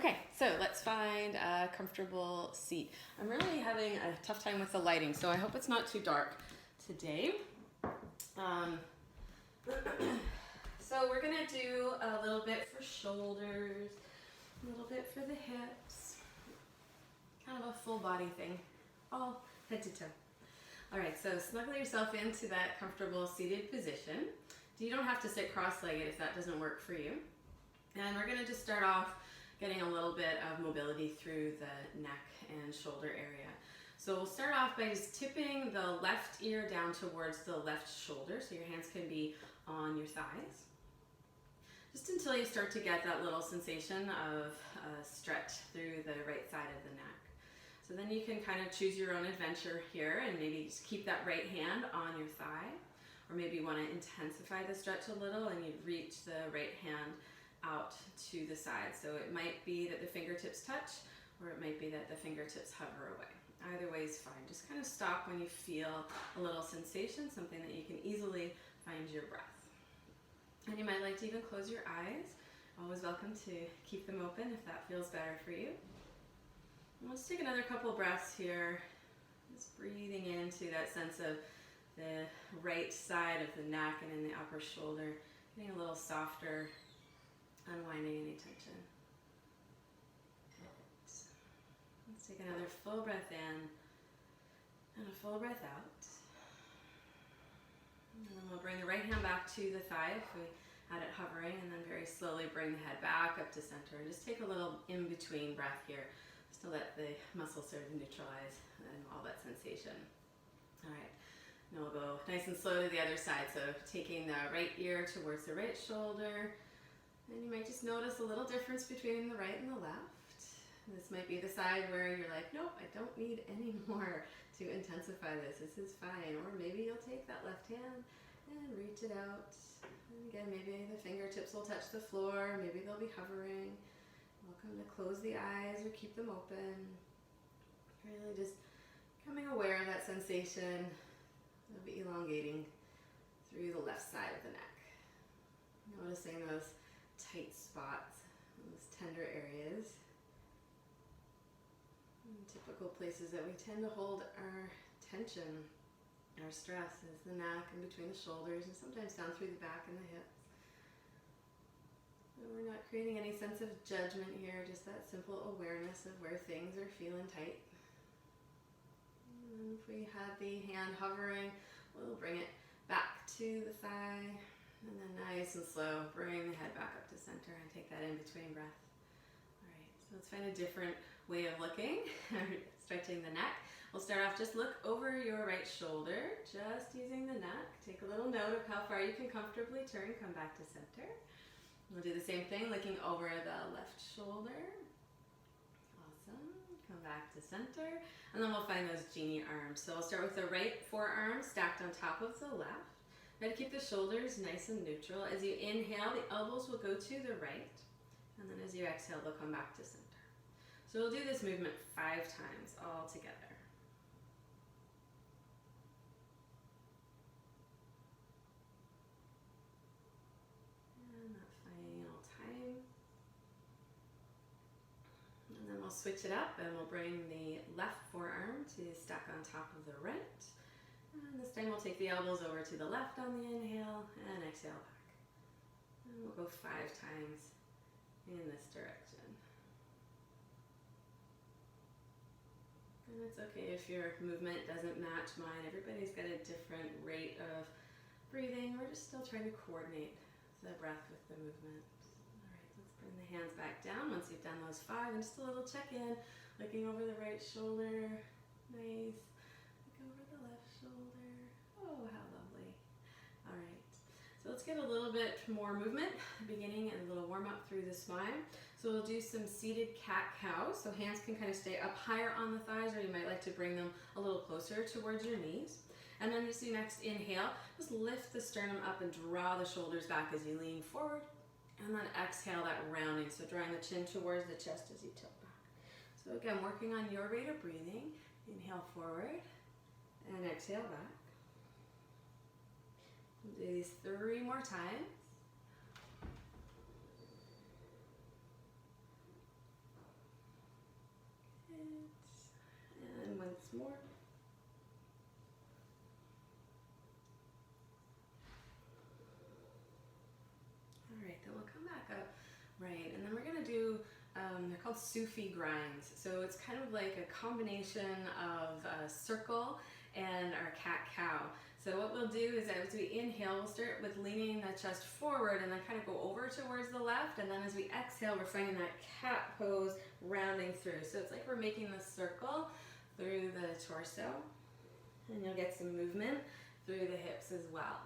Okay, so let's find a comfortable seat. I'm really having a tough time with the lighting, so I hope it's not too dark today. So we're gonna do a little bit for shoulders, a little bit for the hips, kind of a full body thing, all head to toe. All right, so snuggle yourself into that comfortable seated position. You don't have to sit cross-legged if that doesn't work for you. And we're gonna just start off getting a little bit of mobility through the neck and shoulder area. So we'll start off by just tipping the left ear down towards the left shoulder, so your hands can be on your thighs. Just until you start to get that little sensation of stretch through the right side of the neck. So then you can kind of choose your own adventure here and maybe just keep that right hand on your thigh, or maybe you want to intensify the stretch a little and you reach the right hand out to the side. So it might be that the fingertips touch, or it might be that the fingertips hover away. Either way is fine. Just kind of stop when you feel a little sensation, something that you can easily find your breath. And you might like to even close your eyes. Always welcome to keep them open if that feels better for you. And let's take another couple breaths here. Just breathing into that sense of the right side of the neck and in the upper shoulder, getting a little softer, unwinding any tension. Let's take another full breath in and a full breath out. And then we'll bring the right hand back to the thigh if we had it hovering, and then very slowly bring the head back up to center. And just take a little in-between breath here, just to let the muscles sort of neutralize and all that sensation. All right, now we'll go nice and slow to the other side. So taking the right ear towards the right shoulder, and you might just notice a little difference between the right and the left. This might be the side where you're like, nope, I don't need any more to intensify this. This is fine. Or maybe you'll take that left hand and reach it out. And again, maybe the fingertips will touch the floor. Maybe they'll be hovering. Welcome to close the eyes or keep them open. Really just becoming aware of that sensation of elongating through the left side of the neck. Noticing those tight spots, those tender areas. Typical places that we tend to hold our tension, our stress, is the neck and between the shoulders, and sometimes down through the back and the hips. And we're not creating any sense of judgment here, just that simple awareness of where things are feeling tight. And if we have the hand hovering, we'll bring it back to the thigh, and then nice and slow, bring the head back up to center and take that in between breath. All right, so let's find a different way of looking, stretching the neck. We'll start off, just look over your right shoulder, just using the neck. Take a little note of how far you can comfortably turn, come back to center. We'll do the same thing, looking over the left shoulder. Awesome, come back to center. And then we'll find those genie arms. So we'll start with the right forearm stacked on top of the left. Try to keep the shoulders nice and neutral. As you inhale, the elbows will go to the right. And then as you exhale, they'll come back to center. So we'll do this movement 5 times all together. And that final time. And then we'll switch it up and we'll bring the left forearm to stack on top of the right. And this time we'll take the elbows over to the left on the inhale and exhale back. And we'll go 5 times in this direction. And it's okay if your movement doesn't match mine. Everybody's got a different rate of breathing. We're just still trying to coordinate the breath with the movement. All right, let's bring the hands back down once you've done those 5. And just a little check-in, looking over the right shoulder. Nice. Look over the left shoulder. Oh, how lovely. All right. So let's get a little bit more movement, beginning and a little warm up through the spine. So we'll do some seated cat-cow. So hands can kind of stay up higher on the thighs, or you might like to bring them a little closer towards your knees. And then as you next inhale, just lift the sternum up and draw the shoulders back as you lean forward. And then exhale that rounding, so drawing the chin towards the chest as you tilt back. So again, working on your rate of breathing. Inhale forward and exhale back. We'll do these 3 more times. And once more. All right, then we'll come back up. Right, and then we're gonna do, they're called Sufi grinds. So it's kind of like a combination of a circle and our cat-cow. So what we'll do is as we inhale, we'll start with leaning the chest forward and then kind of go over towards the left. And then as we exhale, we're finding that cat pose rounding through. So it's like we're making the circle through the torso. And you'll get some movement through the hips as well.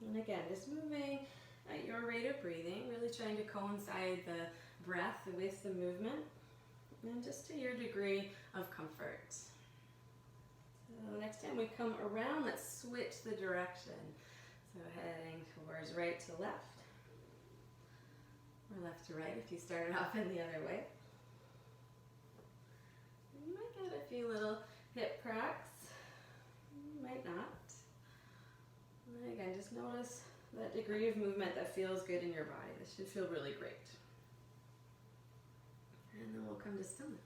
And again, just moving at your rate of breathing, really trying to coincide the breath with the movement, and just to your degree of comfort. So next time we come around, let's switch the direction. So heading towards right to left, or left to right if you started off in the other way. You might get a few little hip cracks, you might not. And again, just notice that degree of movement that feels good in your body. This should feel really great. And then we'll come to stillness.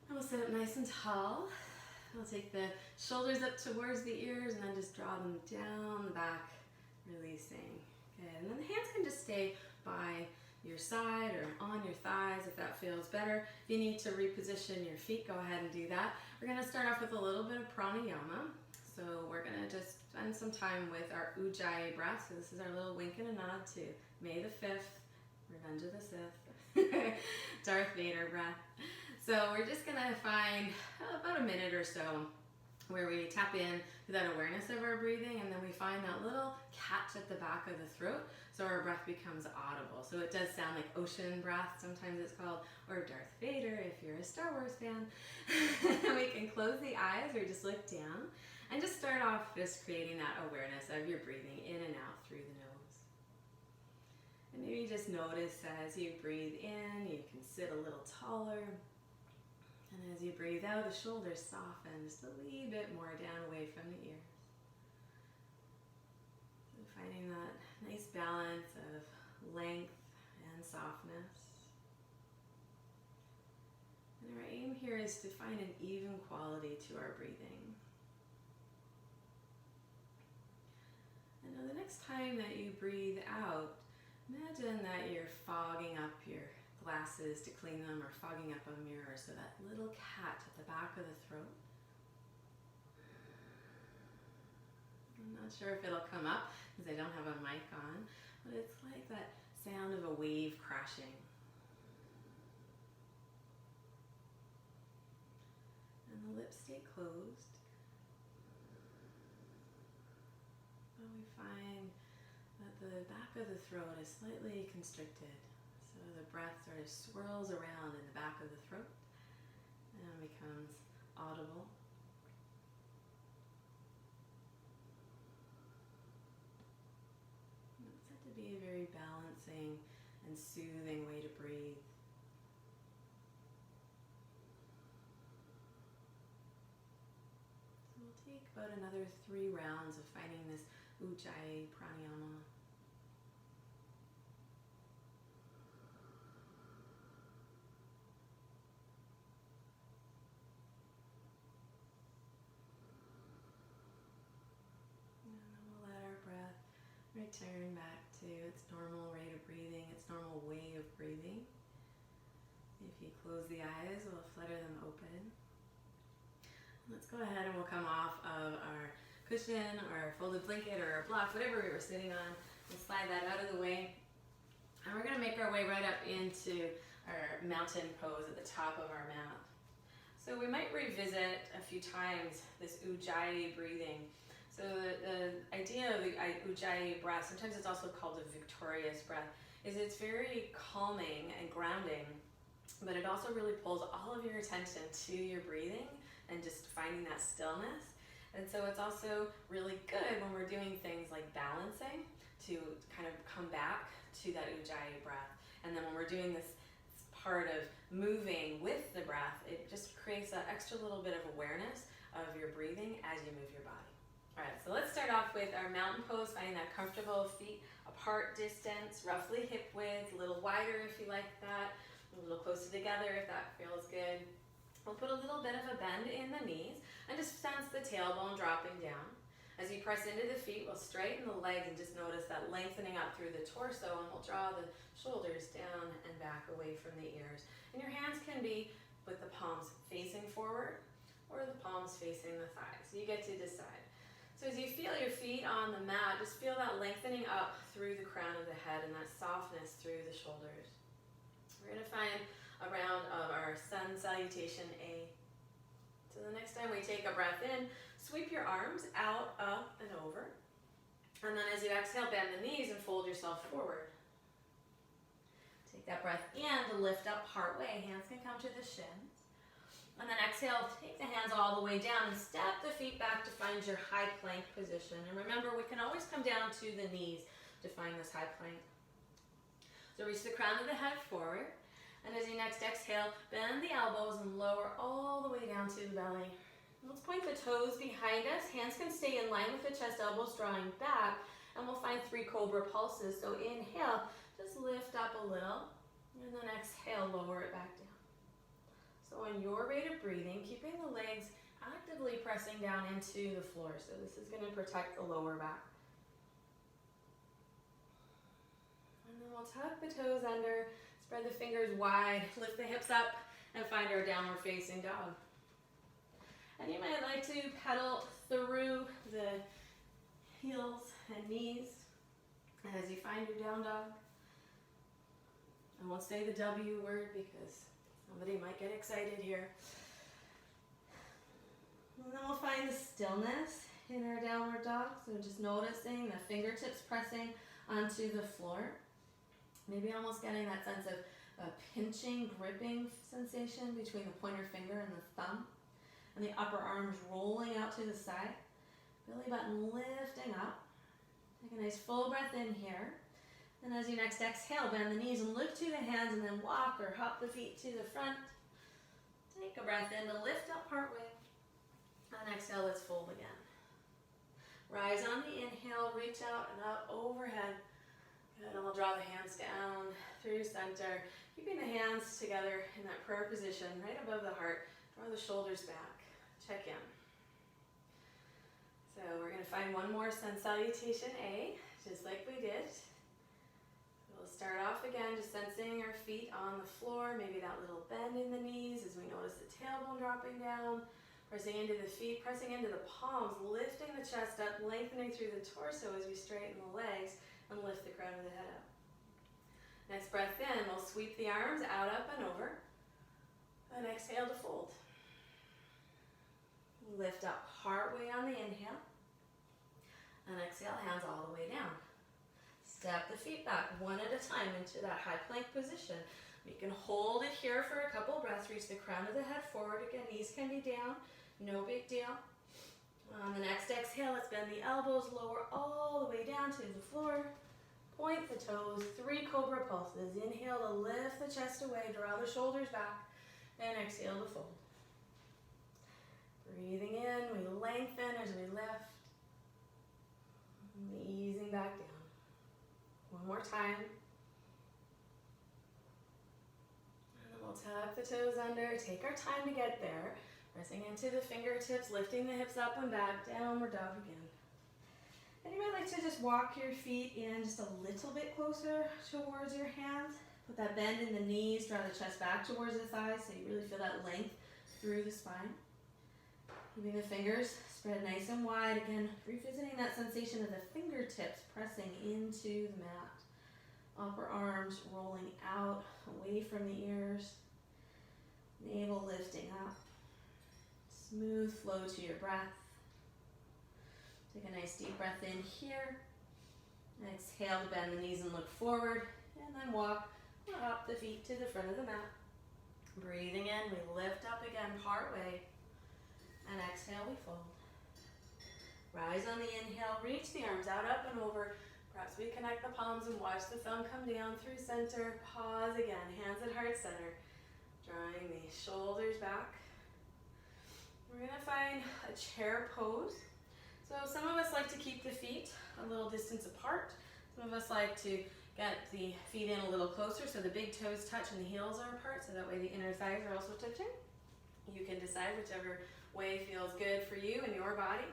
And we'll sit up nice and tall. We'll take the shoulders up towards the ears and then just draw them down the back, releasing. Okay, and then the hands can just stay by your side or on your thighs if that feels better. If you need to reposition your feet, go ahead and do that. We're gonna start off with a little bit of pranayama. So we're gonna just spend some time with our Ujjayi breath. So this is our little wink and a nod to May the 5th, Revenge of the Sith, Darth Vader breath. So we're just gonna find about a minute or so where we tap in to that awareness of our breathing, and then we find that little catch at the back of the throat, so our breath becomes audible. So it does sound like ocean breath, sometimes it's called, or Darth Vader if you're a Star Wars fan. We can close the eyes or just look down, and just start off just creating that awareness of your breathing in and out through the nose. And maybe just notice as you breathe in, you can sit a little taller. And as you breathe out, the shoulders soften just a wee bit more down away from the ears. So finding that nice balance of length and softness. And our aim here is to find an even quality to our breathing. And now the next time that you breathe out, imagine that you're fogging up your glasses to clean them, or fogging up a mirror, so that little cat at the back of the throat. I'm not sure if it'll come up because I don't have a mic on, but it's like that sound of a wave crashing. And the lips stay closed. But we find that the back of the throat is slightly constricted. So the breath sort of swirls around in the back of the throat and becomes audible. And it's said to be a very balancing and soothing way to breathe. So we'll take about another 3 rounds of finding this Ujjayi pranayama. Return back to its normal rate of breathing, its normal way of breathing. If you close the eyes, we'll flutter them open. Let's go ahead and we'll come off of our cushion or folded blanket or a block, whatever we were sitting on. We'll slide that out of the way. And we're going to make our way right up into our mountain pose at the top of our mat. So we might revisit a few times this Ujjayi breathing. So the idea of the Ujjayi breath, sometimes it's also called a victorious breath, is it's very calming and grounding, but it also really pulls all of your attention to your breathing and just finding that stillness. And so it's also really good when we're doing things like balancing to kind of come back to that Ujjayi breath. And then when we're doing this part of moving with the breath, it just creates that extra little bit of awareness of your breathing as you move your body. All right, so let's start off with our mountain pose, finding that comfortable feet apart distance, roughly hip width, a little wider if you like that. A little closer together if that feels good. We'll put a little bit of a bend in the knees and just sense the tailbone dropping down. As you press into the feet, we'll straighten the legs and just notice that lengthening up through the torso, and we'll draw the shoulders down and back away from the ears. And your hands can be with the palms facing forward or the palms facing the thighs. You get to decide. So as you feel your feet on the mat, just feel that lengthening up through the crown of the head and that softness through the shoulders. We're going to find a round of our sun salutation A. So the next time we take a breath in, sweep your arms out, up, and over. And then as you exhale, bend the knees and fold yourself forward. Take that breath in to lift up partway. Hands can come to the shins. And then exhale, take the hands all the way down and step the feet back to find your high plank position. And remember, we can always come down to the knees to find this high plank. So reach the crown of the head forward. And as you next exhale, bend the elbows and lower all the way down to the belly. Let's point the toes behind us. Hands can stay in line with the chest, elbows drawing back. And we'll find 3 cobra pulses. So inhale, just lift up a little. And then exhale, lower it back down. So on your rate of breathing, keeping the legs actively pressing down into the floor. So this is going to protect the lower back. And then we'll tuck the toes under. Spread the fingers wide, lift the hips up, and find our downward facing dog. And you might like to pedal through the heels and knees as you find your down dog. I won't say the W word because somebody might get excited here. And then we'll find the stillness in our downward dog. So just noticing the fingertips pressing onto the floor. Maybe almost getting that sense of a pinching, gripping sensation between the pointer finger and the thumb. And the upper arms rolling out to the side. Belly button lifting up. Take a nice full breath in here. And as you next exhale, bend the knees and lift to the hands and then walk or hop the feet to the front. Take a breath in to lift up partway. And exhale, let's fold again. Rise on the inhale, reach out and up overhead. Good, and we'll draw the hands down through center, keeping the hands together in that prayer position right above the heart. Draw the shoulders back. Check in. So we're going to find one more sun salutation A, just like we did. We'll start off again, just sensing our feet on the floor, maybe that little bend in the knees as we notice the tailbone dropping down, pressing into the feet, pressing into the palms, lifting the chest up, lengthening through the torso as we straighten the legs and lift the crown of the head up. Next breath in, we'll sweep the arms out, up, and over. And exhale to fold. Lift up partway on the inhale. And exhale, hands all the way down. Step the feet back one at a time into that high plank position. You can hold it here for a couple breaths. Reach the crown of the head forward. Again, knees can be down. No big deal. On the next exhale, let's bend the elbows, lower all the way down to the floor. Point the toes, 3 cobra pulses. Inhale to lift the chest away, draw the shoulders back, and exhale to fold. Breathing in, we lengthen as we lift. Easing back down. One more time. And then we'll tuck the toes under, take our time to get there. Pressing into the fingertips, lifting the hips up and back, downward dog again. And you might like to just walk your feet in just a little bit closer towards your hands. Put that bend in the knees, draw the chest back towards the thighs so you really feel that length through the spine. Keeping the fingers spread nice and wide. Again, revisiting that sensation of the fingertips pressing into the mat. Upper arms rolling out, away from the ears. Navel lifting up. Smooth flow to your breath. Take a nice deep breath in here. Exhale to bend the knees and look forward. And then walk or hop the feet to the front of the mat. Breathing in, we lift up again partway. And exhale, we fold. Rise on the inhale, reach the arms out, up and over. Perhaps we connect the palms and watch the thumb come down through center. Pause again, hands at heart center. Drawing the shoulders back. We're going to find a chair pose. So some of us like to keep the feet a little distance apart. Some of us like to Get the feet in a little closer so the big toes touch and the heels are apart, so that way the inner thighs are also touching. You can decide whichever way feels good for you and your body.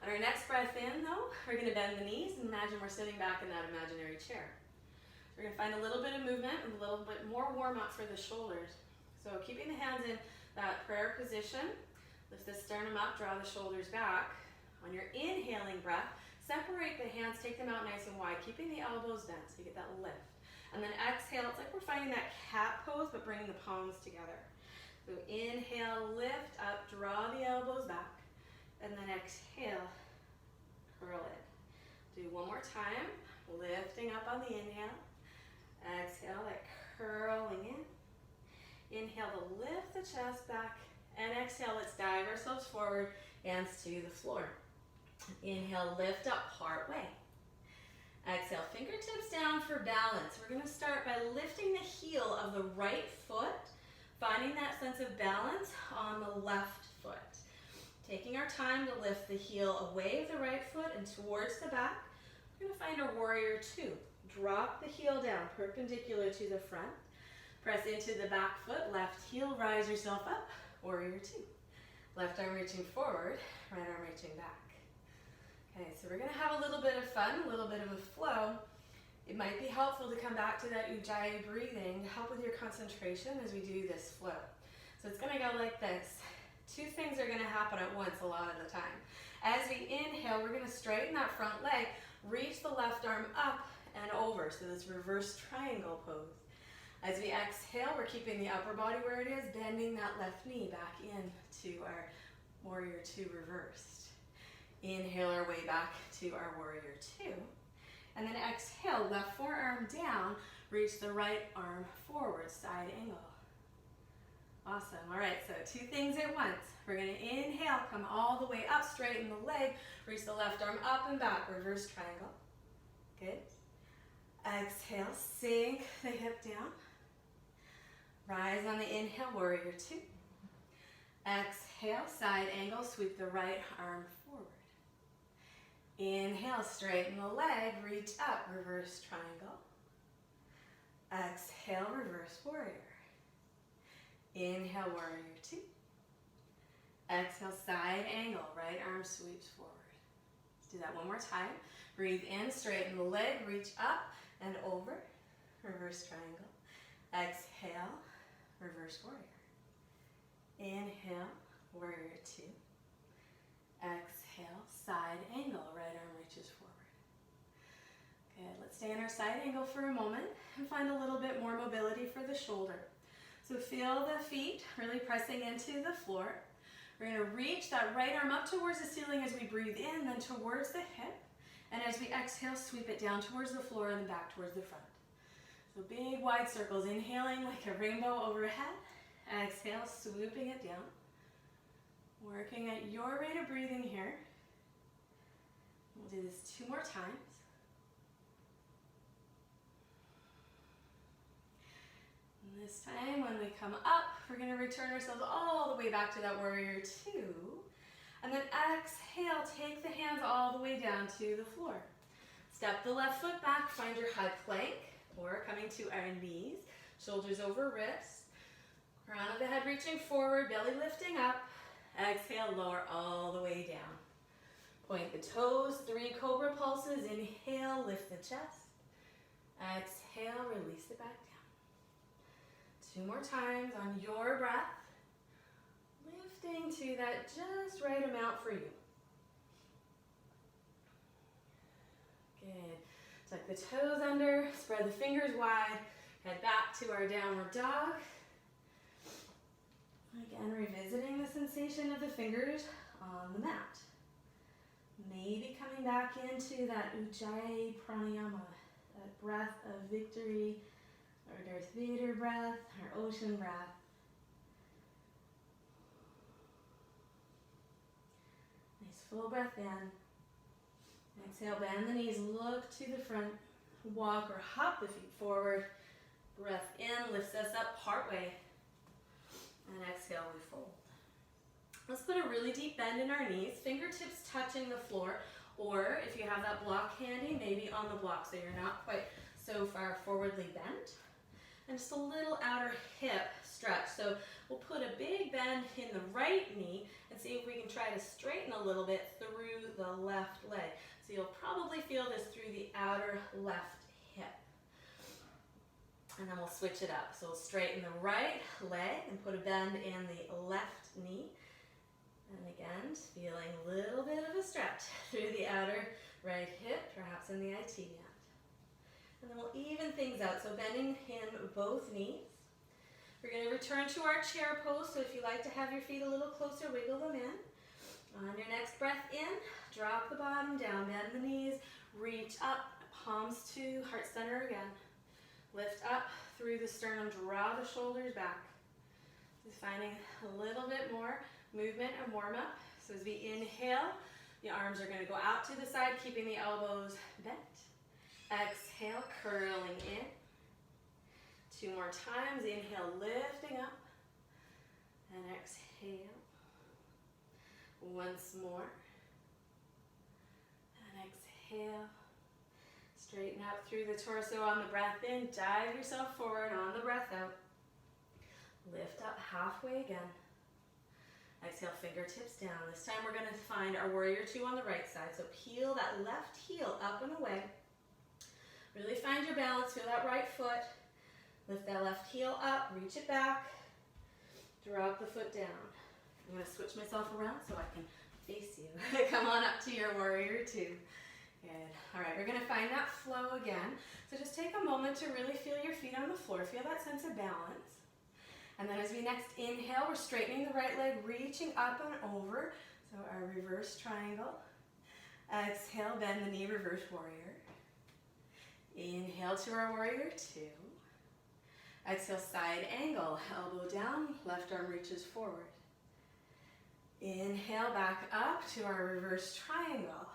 On our next breath in though, we're going to bend the knees and imagine we're sitting back in that imaginary chair. We're going to find a little bit of movement and a little bit more warm up for the shoulders. So keeping the hands in that prayer position, lift the sternum up, draw the shoulders back. On your inhaling breath, separate the hands, take them out nice and wide, keeping the elbows bent so you get that lift. And then exhale, it's like we're finding that cat pose, but bringing the palms together. So inhale, lift up, draw the elbows back, and then exhale, curl it. Do one more time, lifting up on the inhale. Exhale, that curling in. Inhale to lift the chest back, and exhale, let's dive ourselves forward, hands to the floor. Inhale, lift up part way. Exhale, fingertips down for balance. We're going to start by lifting the heel of the right foot, finding that sense of balance on the left foot. Taking our time to lift the heel away of the right foot and towards the back. We're going to find a warrior two. Drop the heel down, perpendicular to the front. Press into the back foot, left heel, rise yourself up, warrior two. Left arm reaching forward, right arm reaching back. Okay, so we're going to have a little bit of fun, a little bit of a flow. It might be helpful to come back to that Ujjayi breathing to help with your concentration as we do this flow. So it's going to go like this. Two things are going to happen at once a lot of the time. As we inhale, we're going to straighten that front leg, reach the left arm up and over, so this reverse triangle pose. As we exhale, we're keeping the upper body where it is, bending that left knee back into our warrior two reversed. Inhale our way back to our warrior two. And then exhale, left forearm down, reach the right arm forward, side angle. Awesome. All right, so two things at once. We're going to inhale, come all the way up, straighten the leg, reach the left arm up and back, reverse triangle. Good. Exhale, sink the hip down. Rise on the inhale, warrior two. Exhale, side angle, sweep the right arm forward. Inhale, straighten the leg, reach up, reverse triangle. Exhale, reverse warrior. Inhale, warrior two. Exhale, side angle, right arm sweeps forward. Let's do that one more time. Breathe in, straighten the leg, reach up and over, reverse triangle. Exhale, reverse warrior. Inhale, warrior two. Exhale, side angle, right arm reaches forward. Good, let's stay in our side angle for a moment and find a little bit more mobility for the shoulder. So feel the feet really pressing into the floor. We're going to reach that right arm up towards the ceiling as we breathe in, then towards the hip. And as we exhale, sweep it down towards the floor and then back towards the front. So big wide circles, inhaling like a rainbow overhead. Exhale, swooping it down. Working at your rate of breathing here. We'll do this two more times. And this time when we come up, we're going to return ourselves all the way back to that warrior two. And then exhale, take the hands all the way down to the floor. Step the left foot back, find your high plank, or coming to our knees, shoulders over wrists. Crown of the head reaching forward, belly lifting up. Exhale, lower all the way down. Point the toes, 3 cobra pulses. Inhale, lift the chest. Exhale, release it back down. 2 more times on your breath. Lifting to that just right amount for you. Good. Tuck the toes under, spread the fingers wide, head back to our downward dog. Again, revisiting the sensation of the fingers on the mat. Maybe coming back into that Ujjayi pranayama, that breath of victory, our Darth Vader breath, our ocean breath. Nice full breath in. Exhale, bend the knees, look to the front, walk or hop the feet forward. Breath in, lifts us up partway. And exhale, we fold. Let's put a really deep bend in our knees, fingertips touching the floor, or if you have that block handy, maybe on the block so you're not quite so far forwardly bent. And just a little outer hip stretch. So we'll put a big bend in the right knee and see if we can try to straighten a little bit through the left leg. So you'll probably feel this through the outer left hip. And then we'll switch it up. So we'll straighten the right leg and put a bend in the left knee. And again, feeling a little bit of a stretch through the outer right hip, perhaps in the IT band. And then we'll even things out, so bending in both knees. We're going to return to our chair pose, so if you like to have your feet a little closer, wiggle them in. On your next breath in, drop the bottom down, bend the knees, reach up, palms to heart center again. Lift up through the sternum, draw the shoulders back. Just finding a little bit more movement and warm up. So as we inhale, the arms are going to go out to the side, keeping the elbows bent. Exhale, curling in. 2 more times. Inhale, lifting up. And exhale. Once more. And exhale. Straighten up through the torso on the breath in. Dive yourself forward on the breath out. Lift up halfway again. Exhale, fingertips down. This time we're going to find our warrior 2 on the right side. So peel that left heel up and away. Really find your balance. Feel that right foot. Lift that left heel up. Reach it back. Drop the foot down. I'm going to switch myself around so I can face you. Come on up to your warrior 2. Good. All right, we're going to find that flow again. So just take a moment to really feel your feet on the floor. Feel that sense of balance. And then as we next inhale, we're straightening the right leg, reaching up and over. So our reverse triangle. Exhale, bend the knee, reverse warrior. Inhale to our warrior 2. Exhale, side angle, elbow down, left arm reaches forward. Inhale, back up to our reverse triangle.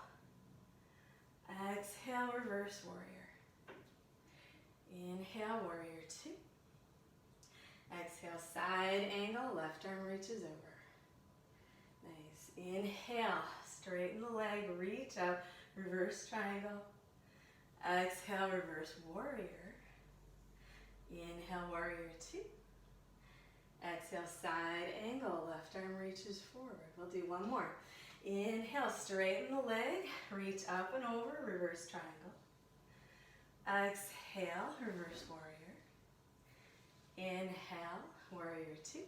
Exhale, reverse warrior. Inhale, warrior 2. Exhale, side angle, left arm reaches over. Nice. Inhale, straighten the leg, reach up, reverse triangle. Exhale, reverse warrior. Inhale, warrior 2. Exhale, side angle, left arm reaches forward. We'll do one more. Inhale, straighten the leg, reach up and over, reverse triangle. Exhale, reverse warrior. Inhale, warrior 2.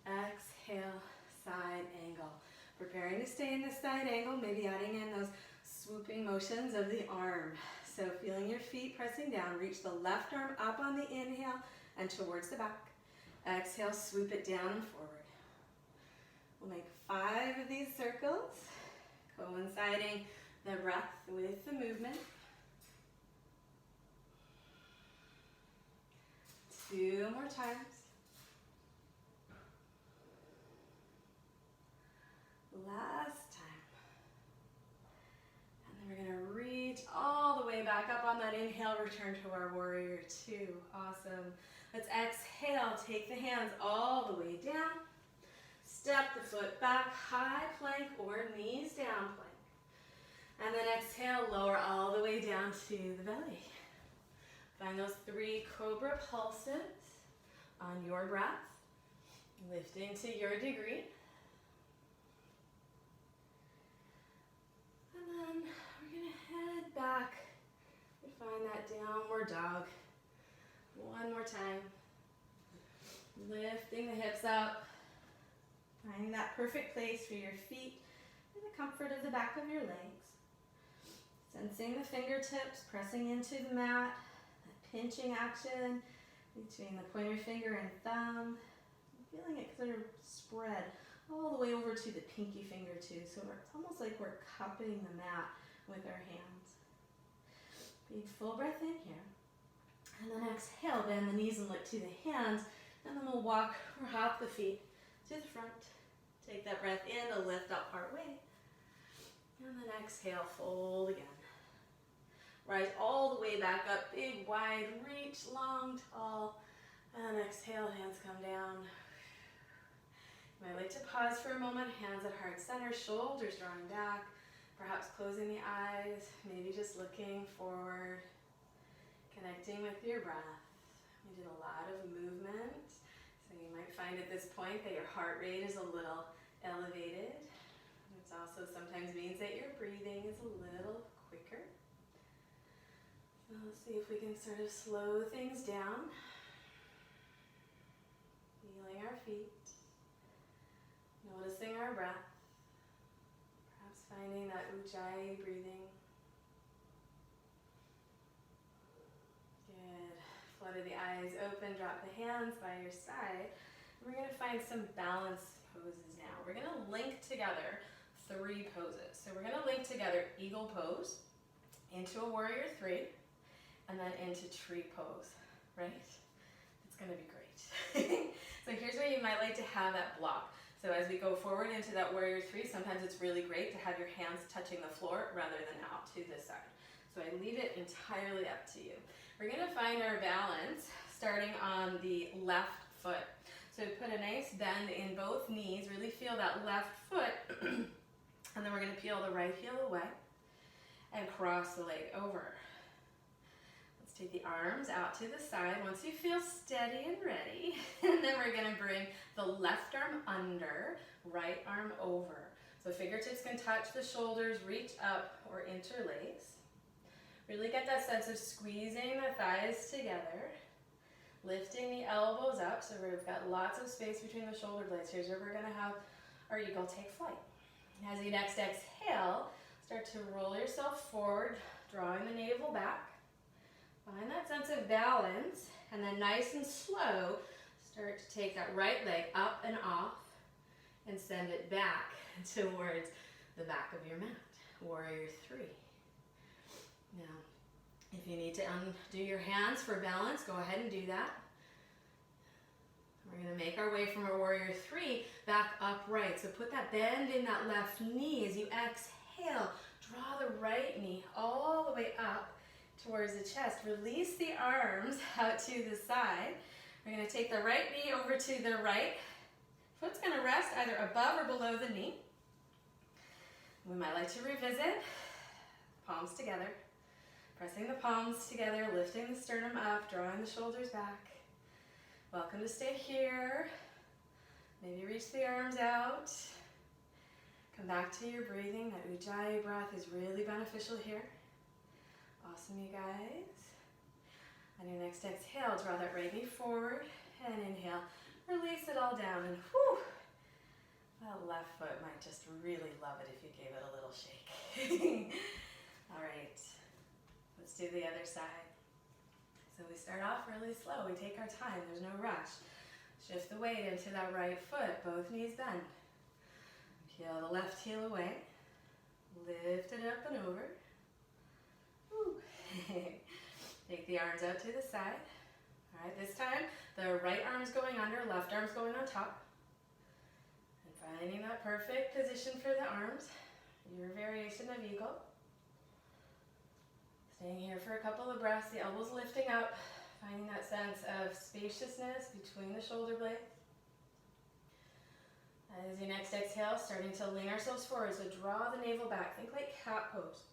Exhale, side angle. Preparing to stay in this side angle, maybe adding in those swooping motions of the arm. So feeling your feet pressing down, reach the left arm up on the inhale and towards the back. Exhale, swoop it down and forward. We'll make 5 of these circles, coinciding the breath with the movement. 2 more times. Last time. And then we're going to reach all the way back up on that inhale, return to our warrior 2. Awesome. Let's exhale, take the hands all the way down. Step the foot back, high plank or knees down plank. And then exhale, lower all the way down to the belly. Find those 3 cobra pulses on your breath, lifting to your degree. And then we're going to head back and find that downward dog. One more time. Lifting the hips up. Finding that perfect place for your feet and the comfort of the back of your legs. Sensing the fingertips pressing into the mat. That pinching action between the pointer finger and thumb. Feeling it sort of spread all the way over to the pinky finger too. So it's almost like we're cupping the mat with our hands. Big full breath in here. And then exhale, bend the knees and look to the hands. And then we'll walk or hop the feet to the front. Take that breath in to lift up part way. And then exhale, fold again. Rise all the way back up, big, wide reach, long, tall. And exhale, hands come down. You might like to pause for a moment, hands at heart center, shoulders drawing back, perhaps closing the eyes, maybe just looking forward. Connecting with your breath. We did a lot of movement, so you might find at this point that your heart rate is a little elevated. It also sometimes means that your breathing is a little quicker. So let's see if we can sort of slow things down. Feeling our feet, noticing our breath, perhaps finding that ujjayi breathing. Good. Flutter the eyes open, drop the hands by your side. We're going to find some balance poses now. We're going to link together 3 poses. So we're going to link together eagle pose into a warrior 3 and then into tree pose, right? It's going to be great. So here's where you might like to have that block. So as we go forward into that warrior 3, sometimes it's really great to have your hands touching the floor rather than out to this side. So I leave it entirely up to you. We're going to find our balance starting on the left foot. So put a nice bend in both knees, really feel that left foot, and then we're going to peel the right heel away and cross the leg over. Let's take the arms out to the side once you feel steady and ready, and then we're going to bring the left arm under, right arm over. So fingertips can touch the shoulders, reach up or interlace. Really get that sense of squeezing the thighs together, lifting the elbows up so we've got lots of space between the shoulder blades. Here's where we're going to have our eagle take flight. As you next exhale, start to roll yourself forward, drawing the navel back. Find that sense of balance, and then nice and slow, start to take that right leg up and off and send it back towards the back of your mat. Warrior 3. Now, if you need to undo your hands for balance, go ahead and do that. We're going to make our way from our warrior 3 back upright. So put that bend in that left knee as you exhale. Draw the right knee all the way up towards the chest. Release the arms out to the side. We're going to take the right knee over to the right. Foot's going to rest either above or below the knee. We might like to revisit. Palms together. Pressing the palms together, lifting the sternum up, drawing the shoulders back. Welcome to stay here. Maybe reach the arms out. Come back to your breathing. That ujjayi breath is really beneficial here. Awesome, you guys. On your next exhale, draw that right knee forward and inhale. Release it all down and whew. That left foot might just really love it if you gave it a little shake. All right. Let's do the other side. So we start off really slow. We take our time. There's no rush. Shift the weight into that right foot. Both knees bend. Peel the left heel away. Lift it up and over. Woo. Take the arms out to the side. All right, this time the right arm's going under, left arm's going on top. And finding that perfect position for the arms. Your variation of eagle. Staying here for a couple of breaths, the elbows lifting up, finding that sense of spaciousness between the shoulder blades. As you next exhale, starting to lean ourselves forward, so draw the navel back. Think like cat pose.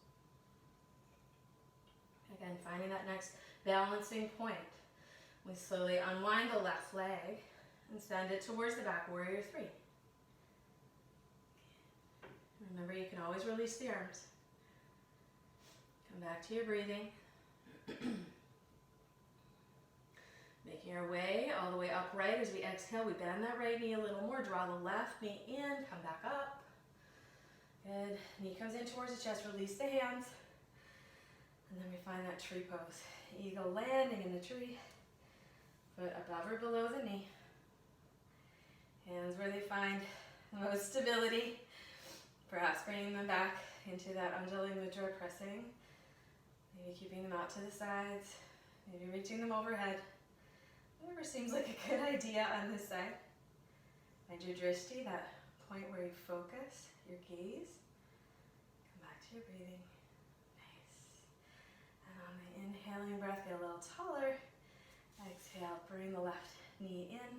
Again, finding that next balancing point. We slowly unwind the left leg and send it towards the back, warrior 3. Remember, you can always release the arms. Come back to your breathing. Making our way all the way upright. As we exhale, we bend that right knee a little more. Draw the left knee in. Come back up. Good. Knee comes in towards the chest. Release the hands. And then we find that tree pose. Eagle landing in the tree. Foot above or below the knee. Hands where they find the most stability. Perhaps bringing them back into that Anjali Mudra, pressing. Maybe keeping them out to the sides. Maybe reaching them overhead. Whatever seems like a good idea on this side. Find your drishti, that point where you focus your gaze. Come back to your breathing. Nice. And on the inhaling breath, get a little taller. Exhale, bring the left knee in.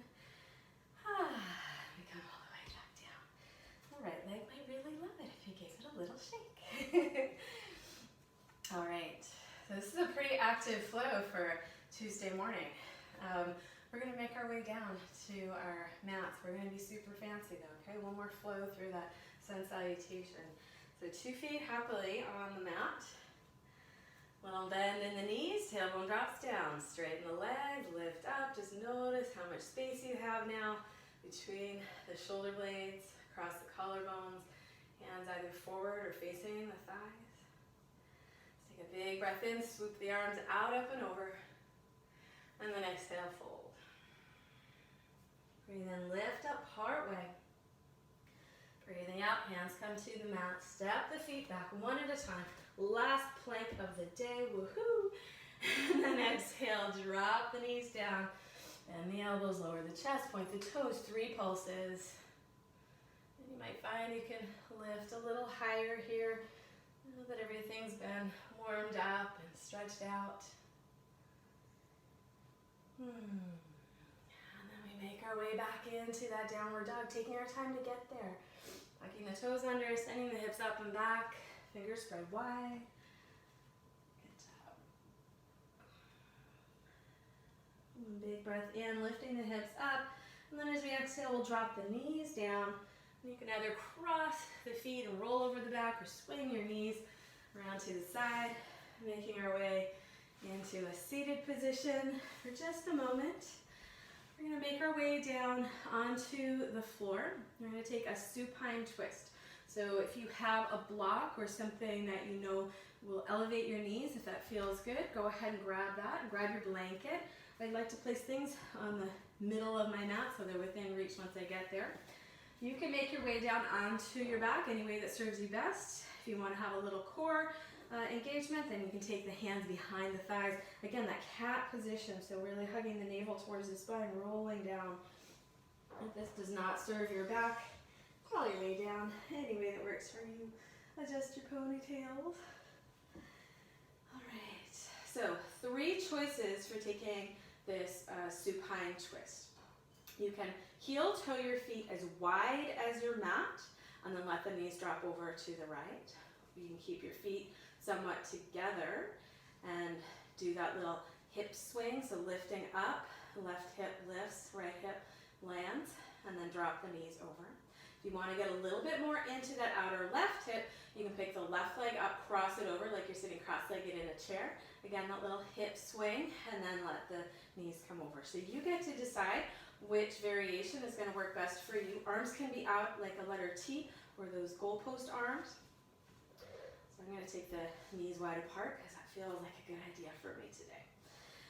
We come all the way back down. The right leg might really love it if you gave it a little shake. All right, so this is a pretty active active flow for Tuesday morning. We're going to make our way down to our mats. We're going to be super fancy though, okay? One more flow through that sun salutation. So 2 feet happily on the mat. Little bend in the knees, tailbone drops down. Straighten the legs, lift up. Just notice how much space you have now between the shoulder blades, across the collarbones, hands either forward or facing the thighs. Take a big breath in, swoop the arms out, up and over. And then exhale, fold. Breathe in, lift up partway. Breathing out, hands come to the mat. Step the feet back one at a time. Last plank of the day, woohoo! And then exhale, drop the knees down. And the elbows lower the chest, point the toes, 3 pulses. And you might find you can lift a little higher here. Know that everything's been warmed up and stretched out. And then we make our way back into that downward dog, taking our time to get there. Tucking the toes under, sending the hips up and back, fingers spread wide. Good job. Big breath in, lifting the hips up. And then as we exhale, we'll drop the knees down. You can either cross the feet and roll over the back or swing your knees around to the side, making our way into a seated position for just a moment. We're going to make our way down onto the floor. We're going to take a supine twist. So if you have a block or something that you know will elevate your knees, if that feels good, go ahead and grab that and grab your blanket. I'd like to place things on the middle of my mat so they're within reach once I get there. You can make your way down onto your back any way that serves you best. If you want to have a little core engagement, then you can take the hands behind the thighs. Again, that cat position, so really hugging the navel towards the spine, rolling down. If this does not serve your back, claw your way down any way that works for you. Adjust your ponytails. All right, so 3 choices for taking this supine twist. You can heel toe your feet as wide as your mat, and then let the knees drop over to the right. You can keep your feet somewhat together and do that little hip swing, so lifting up, left hip lifts, right hip lands, and then drop the knees over. If you want to get a little bit more into that outer left hip, you can pick the left leg up, cross it over like you're sitting cross-legged in a chair. Again, that little hip swing, and then let the knees come over. So you get to decide which variation is going to work best for you. Arms can be out like a letter T, or those goalpost arms. So I'm going to take the knees wide apart because that feels like a good idea for me today.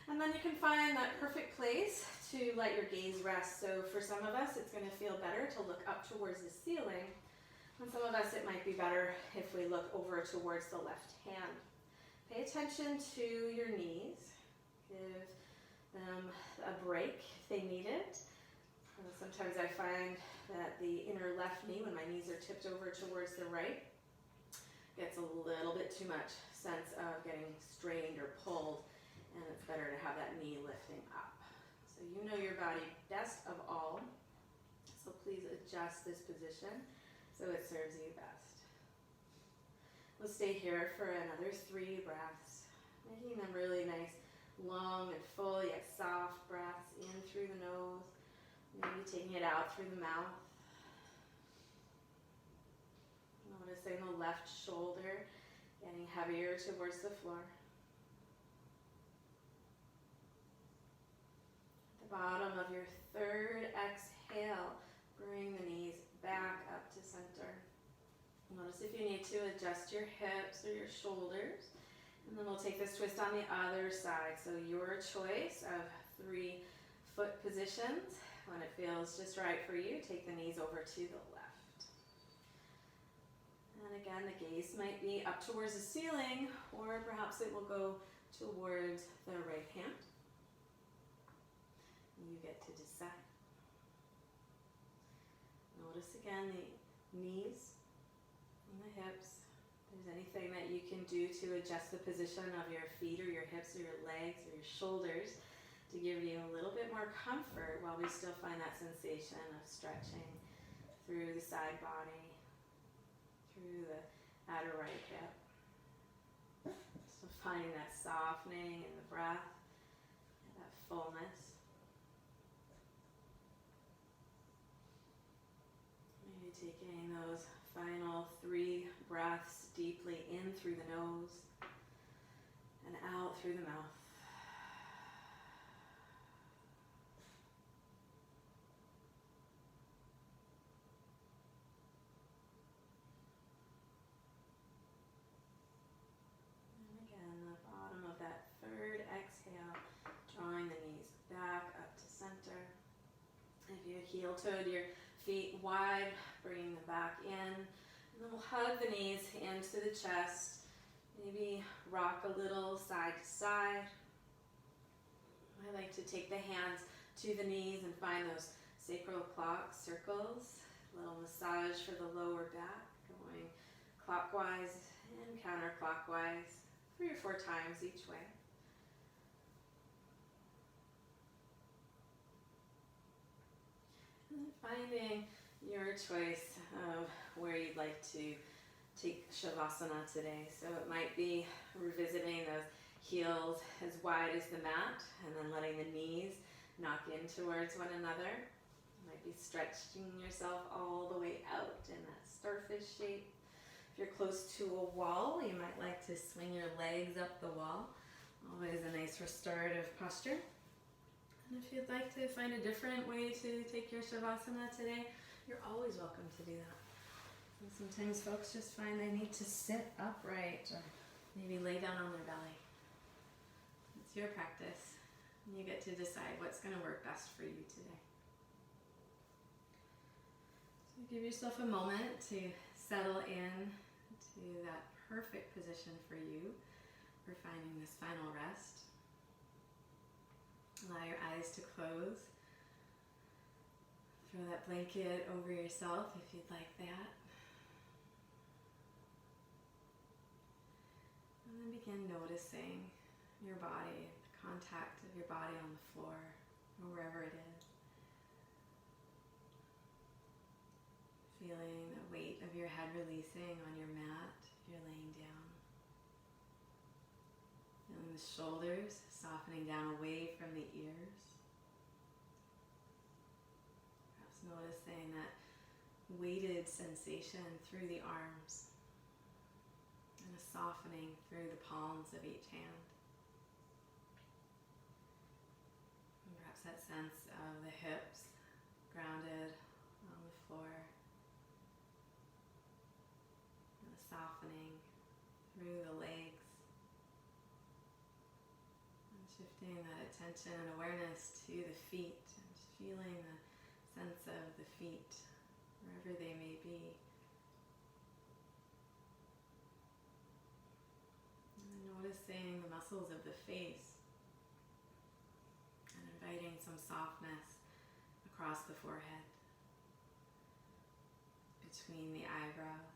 And then you can find that perfect place to let your gaze rest. So for some of us, it's going to feel better to look up towards the ceiling. And some of us, it might be better if we look over towards the left hand. Pay attention to your knees. Give them a break if they need it. Sometimes I find that the inner left knee, when my knees are tipped over towards the right, gets a little bit too much sense of getting strained or pulled, and it's better to have that knee lifting up. So you know your body best of all, so please adjust this position so it serves you best. We'll stay here for another 3 breaths, making them really nice, long and full yet soft breaths in through the nose, maybe taking it out through the mouth. Noticing the left shoulder getting heavier towards the floor. At the bottom of your 3rd exhale, bring the knees back up to center. Notice if you need to adjust your hips or your shoulders. And then we'll take this twist on the other side. So your choice of 3 foot positions. When it feels just right for you, take the knees over to the left. And again, the gaze might be up towards the ceiling, or perhaps it will go towards the right hand. You get to decide. Notice again the knees and the hips. If there's anything that you can do to adjust the position of your feet or your hips or your legs or your shoulders to give you a little bit more comfort while we still find that sensation of stretching through the side body, through the outer right hip. So finding that softening in the breath and that fullness. Maybe taking those final 3 breaths deeply in through the nose and out through the mouth. And again, the bottom of that 3rd exhale, drawing the knees back up to center. If you heel-toed your feet wide, bringing them back in. And then we'll hug the knees into the chest. Maybe rock a little side to side. I like to take the hands to the knees and find those sacral clock circles. A little massage for the lower back, going clockwise and counterclockwise 3 or 4 times each way. And then finding your choice of where you'd like to take Shavasana today. So it might be revisiting those heels as wide as the mat and then letting the knees knock in towards one another. You might be stretching yourself all the way out in that starfish shape. If you're close to a wall, you might like to swing your legs up the wall. Always a nice restorative posture. And if you'd like to find a different way to take your Shavasana today, you're always welcome to do that. And sometimes folks just find they need to sit upright or maybe lay down on their belly. It's your practice, and you get to decide what's going to work best for you today. So give yourself a moment to settle in to that perfect position for you for finding this final rest. Allow your eyes to close. Throw that blanket over yourself if you'd like that. And then begin noticing your body, the contact of your body on the floor or wherever it is. Feeling the weight of your head releasing on your mat if you're laying down. Feeling the shoulders softening down away from the ears. Perhaps noticing that weighted sensation through the arms and a softening through the palms of each hand. And perhaps that sense of the hips grounded on the floor and a softening through the legs. And shifting that attention and awareness to the feet and just feeling the sense of the feet wherever they may be. And then noticing the muscles of the face and inviting some softness across the forehead, between the eyebrows,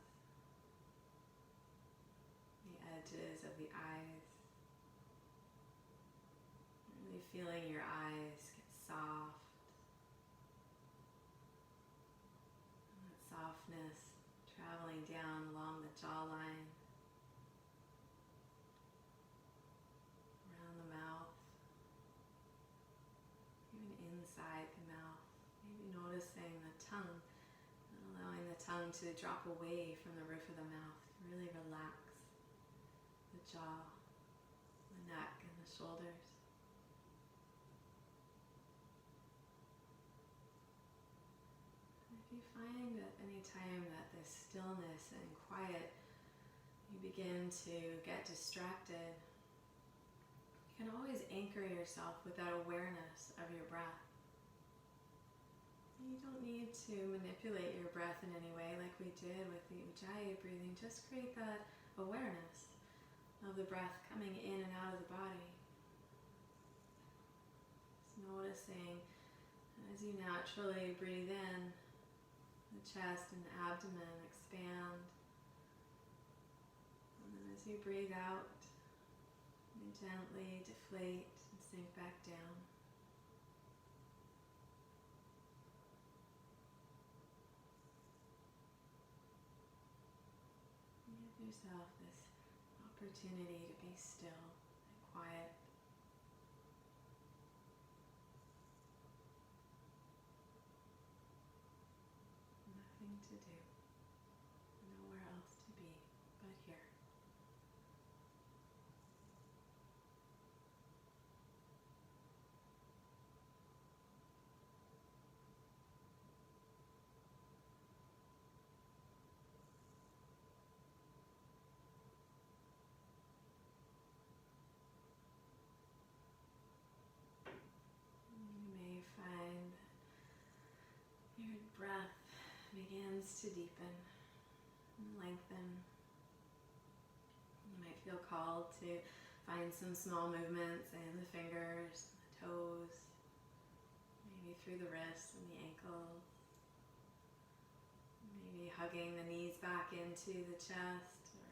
the edges of the eyes. Really feeling your eyes get soft. And that softness traveling down along the jawline, around the mouth, even inside the mouth. Maybe noticing the tongue and allowing the tongue to drop away from the roof of the mouth. Really relax the jaw, the neck, and the shoulders. If you find at any time that this stillness and quiet, you begin to get distracted, you can always anchor yourself with that awareness of your breath. You don't need to manipulate your breath in any way like we did with the Ujjayi breathing. Just create that awareness of the breath coming in and out of the body. Just noticing as you naturally breathe in, the chest and abdomen expand. And then as you breathe out, you gently deflate and sink back down. Give yourself this opportunity to be still and quiet. Nothing to do, nowhere else to be but here. You may find your breath begins to deepen and lengthen. You might feel called to find some small movements in the fingers, the toes, maybe through the wrists and the ankles. Maybe hugging the knees back into the chest, or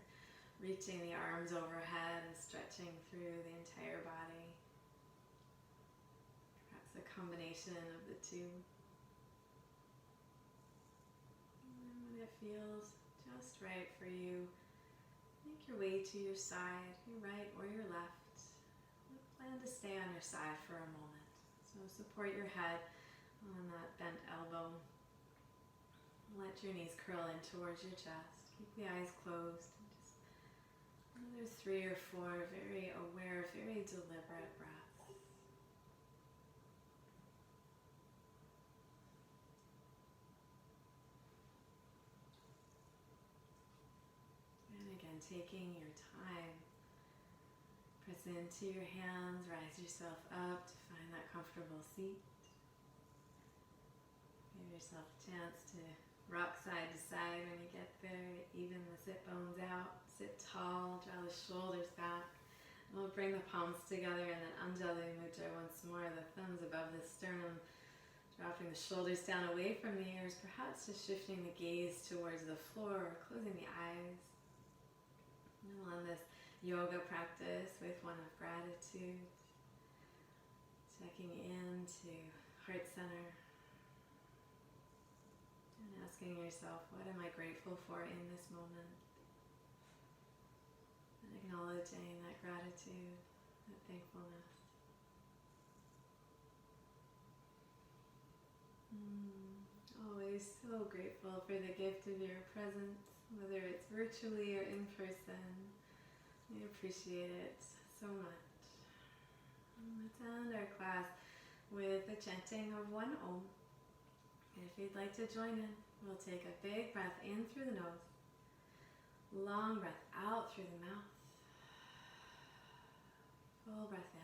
reaching the arms overhead and stretching through the entire body. Perhaps a combination of the two. And when it feels just right for you, make your way to your side, your right or your left. Plan to stay on your side for a moment. So support your head on that bent elbow. Let your knees curl in towards your chest. Keep the eyes closed. Just another 3 or 4 very aware, very deliberate breaths. And again, taking your time. Press into your hands, rise yourself up to find that comfortable seat. Give yourself a chance to rock side to side when you get there. Even the sit bones out. Sit tall, draw the shoulders back. And we'll bring the palms together and then Anjali Mudra once more. The thumbs above the sternum. Dropping the shoulders down away from the ears. Perhaps just shifting the gaze towards the floor or closing the eyes. And we'll end this yoga practice with one of gratitude. Checking into heart center. And asking yourself, what am I grateful for in this moment? And acknowledging that gratitude, that thankfulness. Always so grateful for the gift of your presence, whether it's virtually or in person. We appreciate it so much. Let's end our class with a chanting of one Om. If you'd like to join in, we'll take a big breath in through the nose, long breath out through the mouth, full breath in.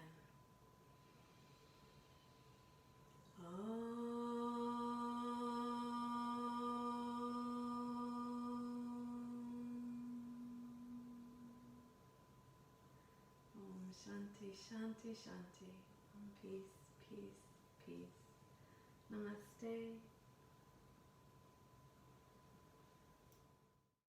Om Shanti Shanti Shanti. Om peace, peace, peace. Namaste.